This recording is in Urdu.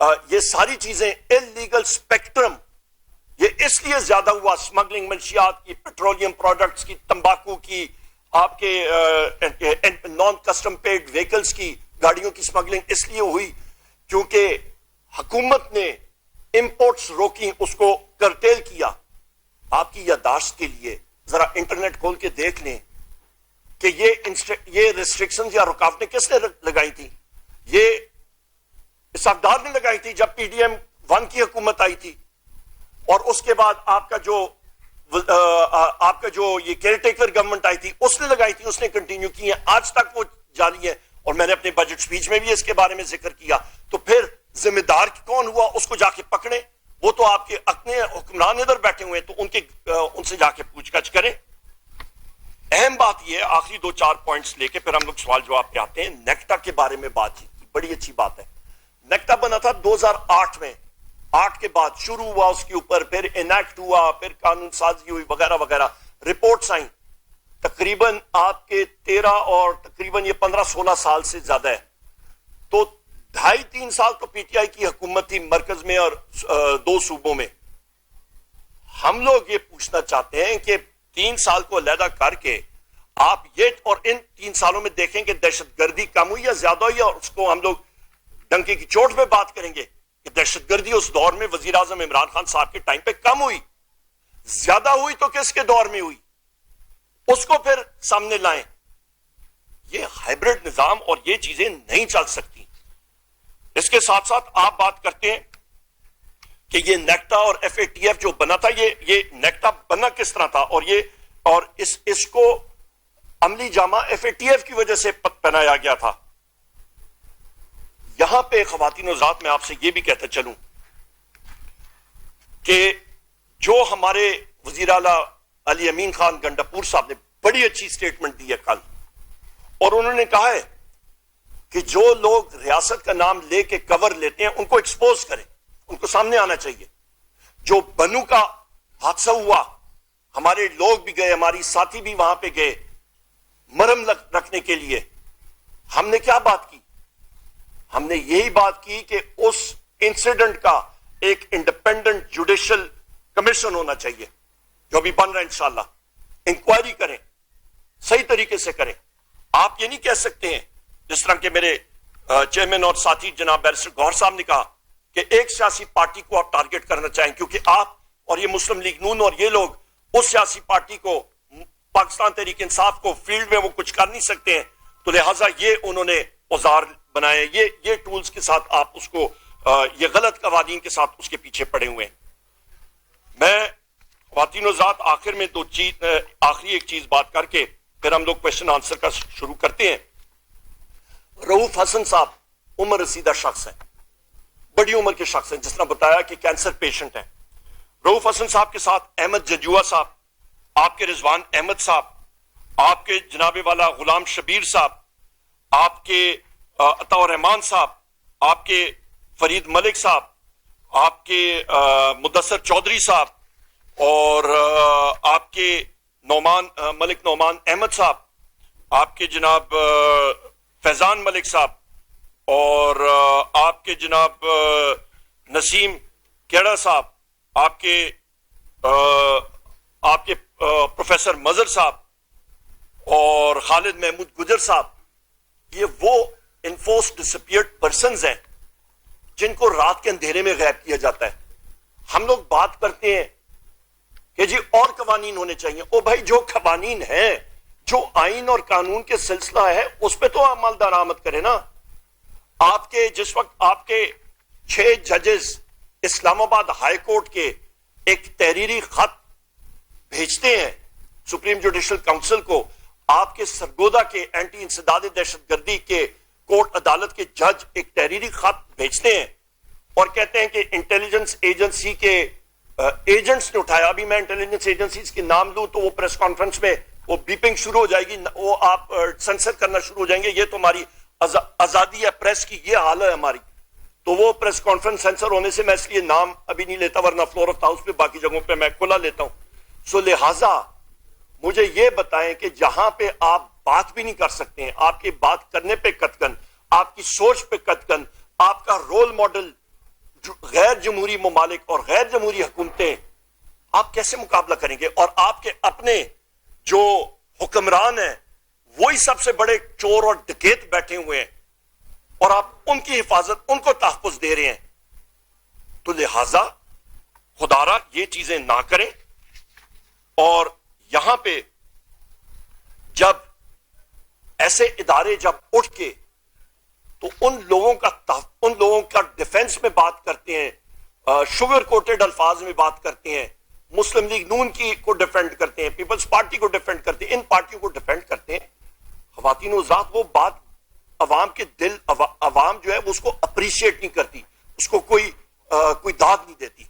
یہ ساری چیزیں اللیگل اسپیکٹرم یہ اس لیے زیادہ ہوا، اسمگلنگ منشیات کی، پیٹرولیم پروڈکٹس کی، تمباکو کی، آپ کے نان کسٹم پیڈ وہیکلز کی، گاڑیوں کی اسمگلنگ اس لیے ہوئی کیونکہ حکومت نے امپورٹس روکی، اس کو کرٹیل کیا۔ آپ کی یادداشت کے لیے ذرا انٹرنیٹ کھول کے دیکھ لیں کہ یہ ریسٹرکشنز یا رکاوٹیں کس نے لگائی تھی؟ یہ اسحاق نے لگائی تھی جب پی ڈی ایم 1 کی حکومت آئی تھی، اور اس کے بعد آپ کا جو یہ کیئر ٹیکر گورنمنٹ آئی تھی اس نے لگائی تھی، اس نے کنٹینیو کی ہیں، آج تک وہ جاری ہے، اور میں نے اپنے بجٹ سپیچ میں بھی اس کے بارے میں ذکر کیا۔ تو پھر ذمہ دار کون ہوا؟ اس کو جا کے پکڑیں، وہ تو آپ کے اپنے حکمران ادھر بیٹھے ہوئے ہیں، تو ان سے جا کے پوچھ گچھ کریں۔ اہم بات یہ ہے، آخری 2-4 پوائنٹس لے کے پھر ہم لوگ سوال جواب پہ آتے ہیں۔ نیکٹا کے بارے میں بات چیت کی، بڑی اچھی بات ہے۔ نیکٹا بنا تھا 2008 میں، 8 کے بعد شروع ہوا اس کے اوپر، پھر انیکٹ ہوا، پھر قانون سازی ہوئی وغیرہ وغیرہ، رپورٹس آئیں، تقریباً آپ کے 13 اور تقریباً یہ 15-16 سال سے زیادہ ہے۔ تو 2.5-3 سال تو پی ٹی آئی کی حکومت تھی مرکز میں اور 2 صوبوں میں۔ ہم لوگ یہ پوچھنا چاہتے ہیں کہ 3 سال کو علیحدہ کر کے آپ یہ، اور ان 3 سالوں میں دیکھیں کہ دہشت گردی کم ہوئی یا زیادہ ہوئی، اور اس کو ہم لوگ ڈنکے کی چوٹ پہ بات کریں گے کہ دہشت گردی اس دور میں وزیر اعظم عمران خان صاحب کے ٹائم پہ کم ہوئی، زیادہ ہوئی تو کس کے دور میں ہوئی، اس کو پھر سامنے لائیں۔ یہ ہائیبرڈ نظام اور یہ چیزیں نہیں چل سکتی۔ اس کے ساتھ ساتھ آپ بات کرتے ہیں کہ یہ نیکٹا اور ایف اے ٹی ایف جو بنا تھا، یہ نیکٹا بنا کس طرح تھا، اور اس کو عملی جامہ ایف اے ٹی ایف کی وجہ سے پہنایا گیا تھا۔ یہاں پہ خواتین و حضرات میں آپ سے یہ بھی کہتا چلوں کہ جو ہمارے وزیر اعلیٰ علی امین خان گنڈاپور صاحب نے بڑی اچھی سٹیٹمنٹ دی ہے کل، اور انہوں نے کہا ہے کہ جو لوگ ریاست کا نام لے کے کور لیتے ہیں ان کو ایکسپوز کریں، ان کو سامنے آنا چاہیے۔ جو بنو کا حادثہ ہوا، ہمارے لوگ بھی گئے، ہماری ساتھی بھی وہاں پہ گئے مرہم رکھنے کے لیے۔ ہم نے کیا بات کی؟ ہم نے یہی بات کی کہ اس انسیڈنٹ کا ایک انڈیپینڈنٹ جوڈیشل کمیشن ہونا چاہیے، جو بھی بن رہا ہے انشاءاللہ، انکوائری کریں، صحیح طریقے سے کریں۔ آپ یہ نہیں کہہ سکتے ہیں جس طرح کہ میرے چیئرمین اور ساتھی جناب بیرسٹر گوہر صاحب نے کہا کہ ایک سیاسی پارٹی کو آپ ٹارگٹ کرنا چاہیں، کیونکہ آپ اور یہ مسلم لیگ نون اور یہ لوگ اس سیاسی پارٹی کو، پاکستان تحریک انصاف کو فیلڈ میں وہ کچھ کر نہیں سکتے ہیں، تو لہٰذا یہ انہوں نے اوزار بنائے، یہ ٹولز کے ساتھ آپ اس کو، یہ غلط قوانین کے ساتھ اس کے پیچھے پڑے ہوئے ہیں۔ میں خواتین و ذات آخر میں آخری ایک چیز بات کر کے پھر ہم لوگ کوشچن آنسر کا شروع کرتے ہیں۔ رؤوف حسن صاحب عمر رسیدہ شخص ہیں، بڑی عمر کے شخص ہیں، جس طرح بتایا کہ کینسر پیشنٹ ہیں۔ رؤوف حسن صاحب کے ساتھ احمد ججوا صاحب، آپ کے رضوان احمد صاحب، آپ کے جناب والا غلام شبیر صاحب، آپ کے عطاء الرحمان صاحب، آپ کے فرید ملک صاحب، آپ کے مدثر چودھری صاحب، اور آپ کے ملک نعمان احمد صاحب، آپ کے جناب فیضان ملک صاحب، اور آپ کے جناب نسیم کیڑا صاحب، آپ کے پروفیسر مظہر صاحب، اور خالد محمود گجر صاحب، یہ وہ انفورس ڈسپیئرڈ پرسنز ہیں جن کو رات کے اندھیرے میں غائب کیا جاتا ہے۔ ہم لوگ بات کرتے ہیں کہ جی اور قوانین ہونے چاہیے، او بھائی جو قوانین ہیں، جو آئین اور قانون کے سلسلہ ہے، اس پہ تو عمل درآمد کرے نا۔ آپ کے جس وقت آپ کے 6 ججز اسلام آباد ہائی کورٹ کے ایک تحریری خط بھیجتے ہیں سپریم جوڈیشل کونسل کو، آپ کے سرگودا کے اینٹی انسداد دہشت گردی کے کورٹ عدالت کے جج ایک تحریری خط بھیجتے ہیں اور کہتے ہیں کہ انٹیلیجنس ایجنسی کے ایجنٹس نے اٹھایا۔ ابھی میں انٹیلیجنس ایجنسیز کے نام لوں تو وہ پریس کانفرنس میں وہ بیپنگ شروع ہو جائے گی، وہ آپ سینسر کرنا شروع ہو جائیں گے، یہ تو ہماری آزادی ہے پریس کی، یہ حال ہے ہماری۔ تو وہ پریس کانفرنس سینسر ہونے سے میں اس لیے نام ابھی نہیں لیتا، ورنہ فلور آف ہاؤس پہ باقی جگہوں پہ میں کھلا لیتا ہوں۔ سو لہٰذا مجھے یہ بتائیں کہ جہاں پہ آپ بات بھی نہیں کر سکتے ہیں، آپ کی بات کرنے پہ قطعاً، آپ کی سوچ پہ قطعاً، آپ کا رول ماڈل غیر جمہوری ممالک اور غیر جمہوری حکومتیں آپ کیسے مقابلہ کریں گے؟ اور آپ کے اپنے جو حکمران ہیں وہی سب سے بڑے چور اور ڈکیت بیٹھے ہوئے ہیں اور آپ ان کی حفاظت، ان کو تحفظ دے رہے ہیں. تو لہذا خدا را یہ چیزیں نہ کریں. اور یہاں پہ جب ایسے ادارے جب اٹھ کے تو ان لوگوں کا ڈیفنس میں بات کرتے ہیں، شوگر کوٹڈ الفاظ میں بات کرتے ہیں، مسلم لیگ نون کی کو ڈیفینڈ کرتے ہیں، پیپلز پارٹی کو ڈیفینڈ کرتے ہیں، ان پارٹیوں کو ڈیفینڈ کرتے ہیں. خواتین و ذات وہ بات عوام کے عوام جو ہے وہ اس کو اپریشیٹ نہیں کرتی، اس کو کوئی داد نہیں دیتی.